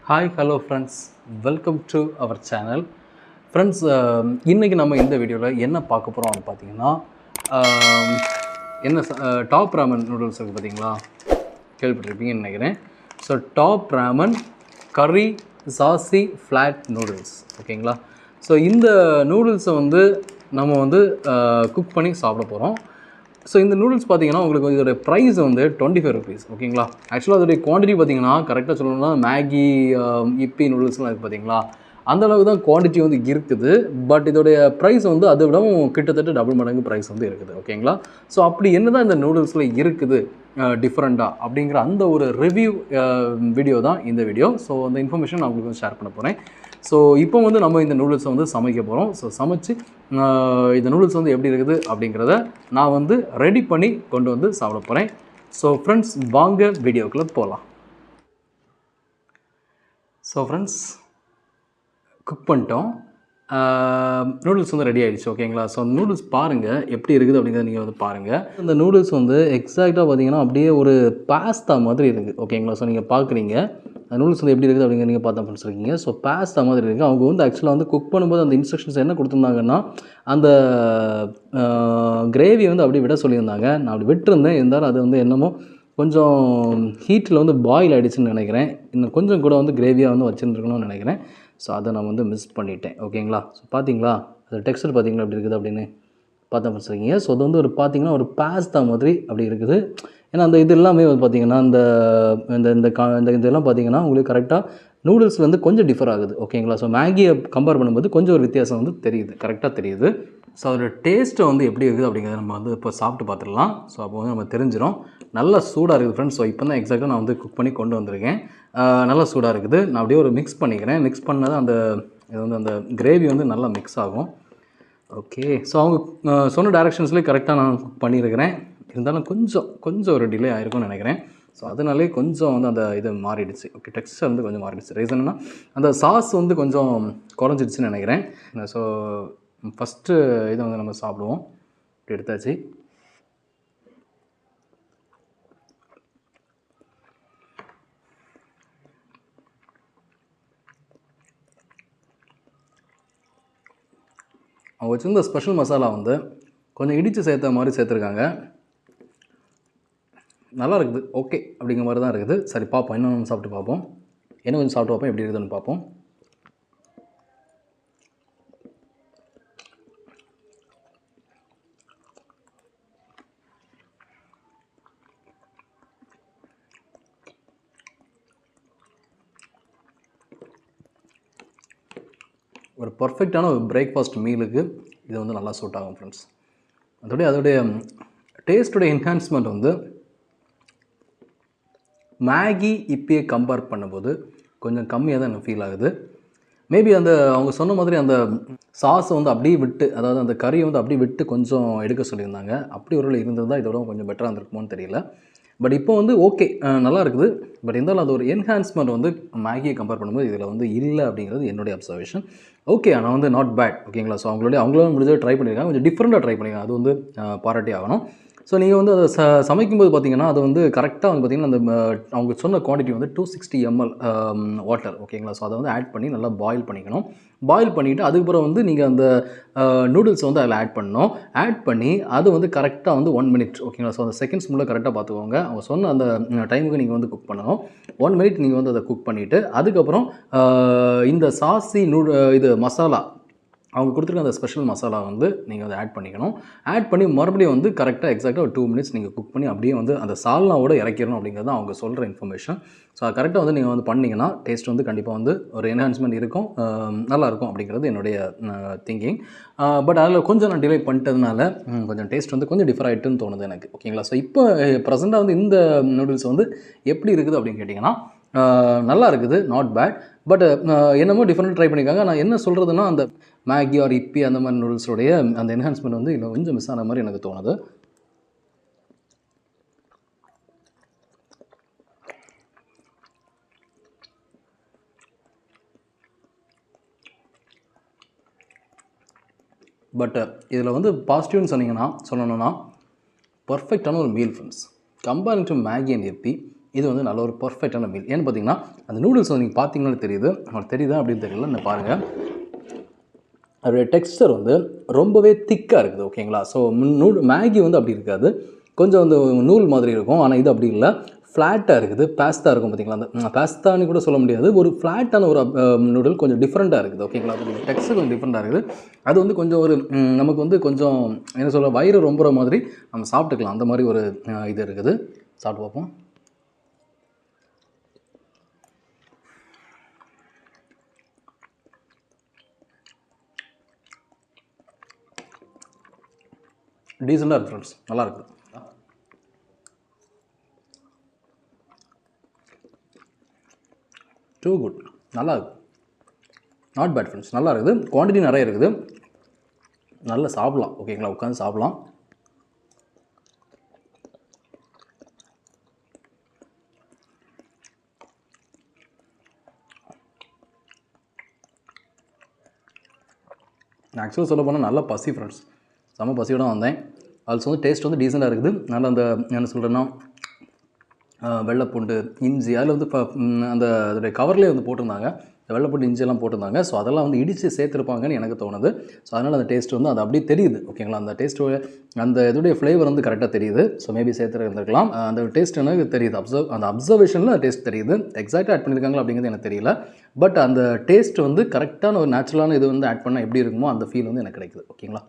Hi hello friends, welcome to our channel. Friends, இன்றைக்கி நம்ம இந்த வீடியோவில் என்ன பார்க்க போகிறோம் அப்படின்னு பார்த்தீங்கன்னா, என்ன டாப் ராமன் நூடுல்ஸ் இருக்குது பார்த்தீங்களா, கேள்விப்பட்டிருப்பீங்கன்னு நினைக்கிறேன். ஸோ டாப் ராமன் கறி சாசி ஃப்ளாட் நூடுல்ஸ், ஓகேங்களா. ஸோ இந்த நூடுல்ஸை நம்ம குக் பண்ணி சாப்பிட போகிறோம். ஸோ இந்த நூடுல்ஸ் பார்த்தீங்கன்னா உங்களுக்கு இதோடைய ப்ரைஸ் வந்து 25 ருபீஸ், ஓகேங்களா. ஆக்சுவலாக அதோடைய குவான்டிட்டி பார்த்தீங்கன்னா கரெக்டாக சொல்லணும்னா மேகி இப்பி நூடுல்ஸ்லாம் இருக்குது பார்த்தீங்களா, அந்த அளவுக்கு தான் குவான்டிட்டி வந்து இருக்குது. பட் இதோடைய ப்ரைஸ் வந்து அதை விடவும் கிட்டத்தட்ட டபுள் மடங்கு ப்ரைஸ் வந்து இருக்குது, ஓகேங்களா. ஸோ அப்படி என்ன தான் இந்த நூடுல்ஸில் இருக்குது டிஃப்ரெண்ட்டாக அப்படிங்கிற அந்த ஒரு ரிவ்யூ வீடியோ தான் இந்த வீடியோ. ஸோ அந்த இன்ஃபர்மேஷன் நான் உங்களுக்கு ஷேர் பண்ண போகிறேன். ஸோ இப்போ நம்ம இந்த நூடுல்ஸை சமைக்க போகிறோம். ஸோ சமைச்சு இந்த நூடுல்ஸ் எப்படி இருக்குது அப்படிங்கிறத நான் ரெடி பண்ணி கொண்டு சாப்பிட போகிறேன். ஸோ ஃப்ரெண்ட்ஸ், வாங்க வீடியோக்குள்ளே போகலாம். ஸோ ஃப்ரெண்ட்ஸ், குக் பண்ணிட்டோம். நூடுல்ஸ் ரெடி ஆகிடுச்சு, ஓகேங்களா. ஸோ அந்த நூடுல்ஸ் பாருங்கள் எப்படி இருக்குது அப்படிங்கிறத நீங்கள் பாருங்கள். இந்த நூடுல்ஸ் எக்ஸாக்டாக பார்த்தீங்கன்னா அப்படியே ஒரு பாஸ்தா மாதிரி இருக்குது, ஓகேங்களா. ஸோ நீங்கள் பார்க்குறீங்க அந்த நூடுல்ஸ் எப்படி இருக்குது அப்படிங்கிற நீங்கள் பார்த்தா ஃப்ரெண்ட்ஸ் இருக்கீங்க. ஸோ பாஸ்தா மாதிரி இருக்குது. அவங்க ஆக்சுவலாக குக் பண்ணும்போது அந்த இன்ஸ்ட்ரக்ஷன்ஸ் என்ன கொடுத்துருந்தாங்கன்னா, அந்த கிரேவி அப்படியே விட சொல்லியிருந்தாங்க. நான் அப்படி விட்டுருந்தேன். இருந்தாலும் அது என்னமோ கொஞ்சம் ஹீட்டில் பாயில் ஆகிடுச்சுன்னு நினைக்கிறேன். இன்னும் கொஞ்சம் கூட கிரேவியாக வச்சுருந்துருக்கணும்னு நினைக்கிறேன். ஸோ அதை நான் மிஸ் பண்ணிட்டேன், ஓகேங்களா. ஸோ பார்த்தீங்களா அது டெக்ஸ்டர் பார்த்தீங்களா எப்படி இருக்குது அப்படின்னு பார்த்தா வச்சுருக்கீங்க. ஸோ அது ஒரு பார்த்தீங்கன்னா ஒரு பாஸ்தா மாதிரி அப்படி இருக்குது. ஏன்னா அந்த இது எல்லாமே பார்த்தீங்கன்னா இந்த இதெல்லாம் பார்த்தீங்கன்னா உங்களுக்கு கரெக்டாக நூடுல்ஸ் கொஞ்சம் டிஃபர் ஆகுது, ஓகேங்களா. ஸோ மேகியை கம்பேர் பண்ணும்போது கொஞ்சம் ஒரு வித்தியாசம் தெரியுது, கரெக்டாக தெரியுது. ஸோ அதோட டேஸ்ட்டு எப்படி இருக்குது அப்படிங்கிறத நம்ம இப்போ சாப்பிட்டு பார்த்துடலாம். ஸோ அப்போ நம்ம தெரிஞ்சிடும். நல்லா சூடாக இருக்குது ஃப்ரெண்ட்ஸ். ஸோ இப்போ தான் எக்ஸாக்டாக நான் குக் பண்ணி கொண்டு வந்திருக்கேன். நல்லா சூடாக இருக்குது. நான் அப்படியே ஒரு மிக்ஸ் பண்ணிக்கிறேன். மிக்ஸ் பண்ணது அந்த இது அந்த கிரேவி நல்லா மிக்ஸ் ஆகும். ஓகே. ஸோ அவங்க சொன்ன டைரக்ஷன்ஸ்லேயே கரெக்டாக நான் குக் பண்ணியிருக்கிறேன். இருந்தாலும் கொஞ்சம் ஒரு டிலே ஆகிருக்கும்னு நினைக்கிறேன். ஸோ அதனாலே கொஞ்சம் அந்த இது மாறிடுச்சு. ஓகே, டெக்ஸ்டர் கொஞ்சம் மாறிடுச்சு. ரீசன்னா அந்த சாஸ் கொஞ்சம் குறைஞ்சிடுச்சுன்னு நினைக்கிறேன். ஸோ ஃபஸ்ட்டு இதை நம்ம சாப்பிடுவோம். இப்படி எடுத்தாச்சு. அவங்க வச்சுருந்த ஸ்பெஷல் மசாலா கொஞ்சம் இடித்து சேர்த்த மாதிரி சேர்த்துருக்காங்க. நல்லா இருக்குது. ஓகே அப்படிங்கிற மாதிரி தான் இருக்குது. சரி, பார்ப்போம். இன்னும் நம்ம சாப்பிட்டு பார்ப்போம். இன்னும் கொஞ்சம் சாப்பிட்டு பார்ப்போம் எப்படி இருக்குதுன்னு பார்ப்போம். ஒரு பர்ஃபெக்டான ஒரு பிரேக்ஃபாஸ்ட் மீலுக்கு இது நல்லா சூட் ஆகும் ஃப்ரெண்ட்ஸ். அதோடைய டேஸ்ட்டுடைய என்ஹான்ஸ்மெண்ட் மேகி இப்பயே கம்பேர் பண்ணும்போது கொஞ்சம் கம்மியாக தான் எனக்கு ஃபீல் ஆகுது. மேபி அவங்க சொன்ன மாதிரி அந்த சாஸை அப்படியே விட்டு, அதாவது அந்த கறியை அப்படியே விட்டு கொஞ்சம் எடுக்க சொல்லியிருந்தாங்க. அப்படி ஒரு இருந்தது இதோட கொஞ்சம் பெட்டராக இருந்திருக்குமோன்னு தெரியல. பட் இப்போ ஓகே, நல்லா இருக்குது. பட் இருந்தாலும் அது ஒரு என்ஹான்ஸ்மெண்ட் மேகியை கம்பேர் பண்ணும்போது இதில் இல்லை அப்படிங்கிறது என்னுடைய அப்சர்வேஷன். ஓகே, ஆனால் நாட் பேட், ஓகேங்களா. ஸோ அவங்களும் முடிஞ்ச ட்ரை பண்ணியிருக்காங்க. கொஞ்சம் டிஃப்ரெண்ட்டாக ட்ரை பண்ணியிருக்காங்க. அது பாராட்டி ஆகணும். ஸோ நீங்கள் அதை சமைக்கும்போது பார்த்தீங்கன்னா அது கரெக்டாக பார்த்தீங்கன்னா அந்த அவங்க சொன்ன குவான்டிட்டி 260 ml வாட்டர், ஓகேங்களா. ஸோ அதை ஆட் பண்ணி நல்லா பாயில் பண்ணிக்கணும். பாயில் பண்ணிவிட்டு அதுக்கப்புறம் நீங்கள் அந்த நூடுல்ஸ் அதில் ஆட் பண்ணணும். ஆட் பண்ணி அது கரெக்டாக 1 மினிட், ஓகேங்களா. ஸோ அந்த செகண்ட்ஸ் முள்ள கரெக்டாக பார்த்துக்கோங்க. அவங்க சொன்ன அந்த டைமுக்கு நீங்கள் குக் பண்ணணும். 1 மினிட் நீங்கள் அதை குக் பண்ணிவிட்டு அதுக்கப்புறம் இந்த சாசி இது மசாலா அவங்க கொடுத்துருக்க அந்த ஸ்பெஷல் மசாலா நீங்கள் அதை ஆட் பண்ணிக்கணும். ஆட் பண்ணி மறுபடியும் கரெக்டாக எக்ஸாக்டாக ஒரு 2 மினிட்ஸ் நீங்கள் குக் பண்ணி அப்படியே அந்த சால்னாவோட இறக்கிடணும் அப்படிங்கிறது தான் அவங்க சொல்கிற இன்ஃபர்மேஷன். ஸோ அது கரெக்டாக நீங்கள் பண்ணிங்கன்னா டேஸ்ட் கண்டிப்பாக ஒரு என்ஹான்ஸ்மெண்ட் இருக்கும், நல்லாயிருக்கும் அப்படிங்கிறது என்னுடைய திங்கிங். பட் அதில் கொஞ்சம் நான் டிலே பண்ணிட்டதுனால கொஞ்சம் டேஸ்ட் கொஞ்சம் டிஃபர் ஆகிட்டுன்னு தோணுது எனக்கு, ஓகேங்களா. ஸோ இப்போ ப்ரெசென்ட்டாக இந்த நூடுல்ஸ் எப்படி இருக்குது அப்படின்னு கேட்டிங்கன்னா நல்லா இருக்குது, நாட் பேட். பட் என்னமோ டிஃப்ரெண்ட் ட்ரை பண்ணியிருக்காங்க. நான் என்ன சொல்கிறதுனா, அந்த மேகி ஆர் இப்பி அந்த மாதிரி நூடுல்ஸோடைய அந்த என்ஹான்ஸ்மெண்ட் இதில் கொஞ்சம் மிஸ் ஆன மாதிரி எனக்கு தோணுது. பட் இதில் பாசிட்டிவ்னு சொல்லணும்னா பர்ஃபெக்டான ஒரு meal friends. Comparing to Maggi and Yippee இது வந்து நல்ல ஒரு பர்ஃபெக்டான மீல். ஏன்னு பார்த்தீங்கன்னா அந்த நூடுல்ஸ் வந்து நீங்கள் பார்த்தீங்கன்னாலே தெரியுது, உங்களுக்கு தெரியுதா அப்படின்னு தெரியல, இந்த பாருங்கள் அதோடைய டெக்ஸ்டர் வந்து ரொம்பவே திக்காக இருக்குது. ஓகேங்களா? ஸோ மேகி வந்து அப்படி இருக்காது, கொஞ்சம் வந்து நூல் மாதிரி இருக்கும். ஆனால் இது அப்படி இல்லை, ஃப்ளாட்டாக இருக்குது. பாஸ்தா இருக்கும் பார்த்தீங்களா, அந்த பாஸ்தான்னு கூட சொல்ல முடியாது, ஒரு ஃப்ளாட்டான ஒரு நூடுல், கொஞ்சம் டிஃப்ரெண்ட்டாக இருக்குது. ஓகேங்களா? அது டெக்ஸ்டர் கொஞ்சம் டிஃப்ரெண்ட்டாக இருக்குது. அது வந்து கொஞ்சம் ஒரு நமக்கு வந்து கொஞ்சம் என்ன சொல்ல, வயிறு ரொம்புற மாதிரி நம்ம சாப்பிட்டுக்கலாம், அந்த மாதிரி ஒரு இது இருக்குது. சாப்பிட்டு பார்ப்போம். டீசெண்டாக இருக்குது ஃப்ரெண்ட்ஸ், நல்லா இருக்குது. டூ குட், நல்லா இருக்குது, நாட் பேட் ஃப்ரெண்ட்ஸ், நல்லா இருக்குது. குவான்டிட்டி நிறைய இருக்குது, நல்லா சாப்பிட்லாம். ஓகேங்களா? உட்காந்து சாப்பிட்லாம். நான் ஆக்சுவலாக சொல்ல போனால் நல்லா பசி ஃப்ரெண்ட்ஸ், செம்ம பசியோட வந்தேன். ஆல்சோ வந்து டேஸ்ட் வந்து டீசெண்டாக இருக்குது. நல்லா அந்த என்ன சொல்கிறேன்னா வெள்ளைப்பூண்டு, இஞ்சி, அதில் வந்து அந்த அதோடைய கவர்லேயே வந்து போட்டிருந்தாங்க, வெள்ளைப்பூண்டு இஞ்சியெல்லாம் போட்டிருந்தாங்க. ஸோ அதெல்லாம் வந்து இடித்து சேர்த்துருப்பாங்கன்னு எனக்கு தோணுது. ஸோ அதனால் அந்த டேஸ்ட் வந்து அது அப்படியே தெரியுது. ஓகேங்களா? அந்த டேஸ்ட்டு அந்த இதோடைய ஃப்ளேவர் வந்து கரெக்டாக தெரியுது. ஸோ மேபி சேர்த்துருந்துருக்கலாம். அந்த டேஸ்ட் எனக்கு தெரியுது, அந்த அப்சர்வேஷனில் டேஸ்ட் தெரியுது. எக்ஸாக்டாக ஆட் பண்ணியிருக்காங்களா அப்படிங்கிறது எனக்கு தெரியல. பட் அந்த டேஸ்ட் வந்து கரெக்டான ஒரு நேச்சுரலான இது வந்து ஆட் பண்ணால் எப்படி இருக்குமோ அந்த ஃபீல் வந்து எனக்கு கிடைக்குது. ஓகேங்களா?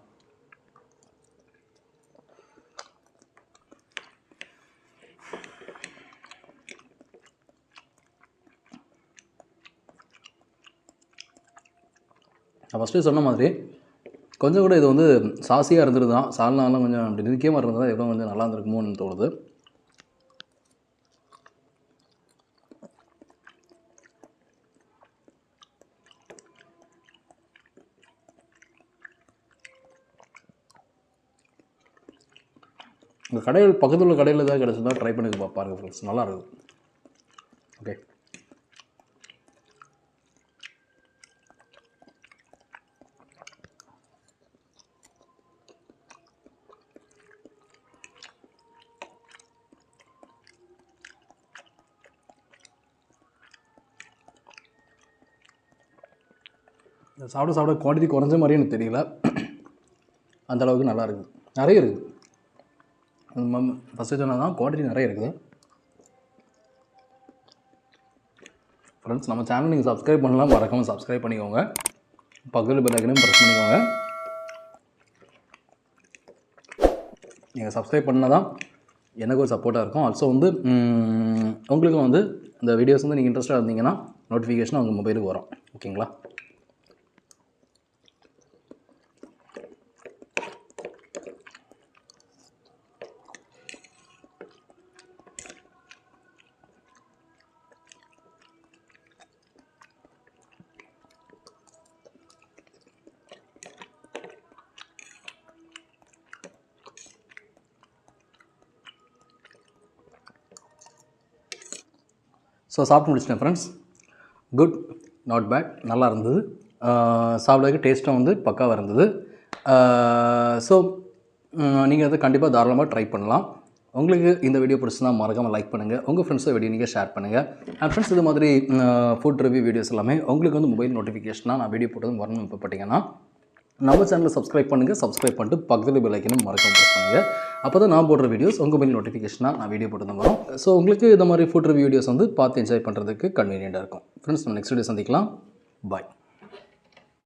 நான் ஃபஸ்ட்டு சொன்ன மாதிரி கொஞ்சம் கூட இது வந்து சாசியாக இருந்துருதான், சால்னாலாம் கொஞ்சம் அப்படி நிற்காமல் இருந்ததா எவ்வளோ கொஞ்சம் நல்லா இருந்திருக்குமோன்னு தோணுது. இந்த கடைகள் பக்கத்தில் உள்ள கடையில் ஏதாவது கிடச்சிருந்தா ட்ரை பண்ணி பாருங்கள் ஃப்ரெண்ட்ஸ், நல்லா இருக்குது. ஓகே, சாப்பிட சாப்பிட குவான்டிட்டி குறைஞ்ச மாதிரி எனக்கு தெரியல, அந்தளவுக்கு நல்லா இருக்குது. நிறைய இருக்குது, ஃபஸ்ட்டு சொன்னால் தான் குவான்டிட்டி நிறைய இருக்குது. ஃப்ரெண்ட்ஸ், நம்ம சேனல் நீங்கள் சப்ஸ்கிரைப் பண்ணலாம், மறக்காமல் சப்ஸ்கிரைப் பண்ணிக்கோங்க. பக்கத்தில் பெல் ஐக்கனையும் ப்ரெஸ் பண்ணிக்கோங்க. நீங்கள் சப்ஸ்கிரைப் பண்ணால் தான் எனக்கு ஒரு சப்போர்ட்டாக இருக்கும். ஆல்சோ வந்து உங்களுக்கும் வந்து இந்த வீடியோஸ் வந்து நீங்கள் இன்ட்ரெஸ்ட்டாக இருந்தீங்கன்னா நோட்டிஃபிகேஷன் உங்கள் மொபைலுக்கு வரும். ஓகேங்களா? ஸோ சாப்பிட்டு முடிச்சிட்டேன் ஃப்ரெண்ட்ஸ். குட், நாட் பேட், நல்லா இருந்தது. சாப்பிட்றதுக்கு டேஸ்ட்டும் வந்து பக்காவாக இருந்தது. ஸோ நீங்கள் அதை கண்டிப்பாக தாராளமாக ட்ரை பண்ணலாம். உங்களுக்கு இந்த வீடியோ பிடிச்சுன்னா மறக்காமல் லைக் பண்ணுங்கள், உங்கள் ஃப்ரெண்ட்ஸை வீடியோ நீங்கள் ஷேர் பண்ணுங்கள். அண்ட் ஃப்ரெண்ட்ஸ், இது மாதிரி ஃபுட் ரிவ்யூ வீடியோஸ் எல்லாமே உங்களுக்கு வந்து மொபைல் நோட்டிஃபிகேஷனாக நான் வீடியோ போட்டதும் வரணும் விருப்பப்பட்டீங்கன்னா நம்ம சேனலை சப்ஸ்கிரைப் பண்ணுங்கள். சப்ஸ்கிரைப் பண்ணிட்டு பக்கத்தில் பெல் ஐக்கனும் மறக்காம ப்ரெஸ் பண்ணுங்கள். அப்போ தான் நான் போடுற வீடியோஸ் உங்கள் மொபைல் நோட்டிஃபிகேஷனாக நான் வீடியோ போட்டு தான் வரும். ஸோ உங்களுக்கு இந்த மாதிரி ஃபுட் ரிவ்யூ வீடியோஸ் வந்து பார்த்து என்ஜாய் பண்ணுறதுக்கு கன்வீனியண்ட்டாக இருக்கும். ஃப்ரெண்ட்ஸ், நம்ம நெக்ஸ்ட் வீடியோ சந்திக்கலாம். பாய்.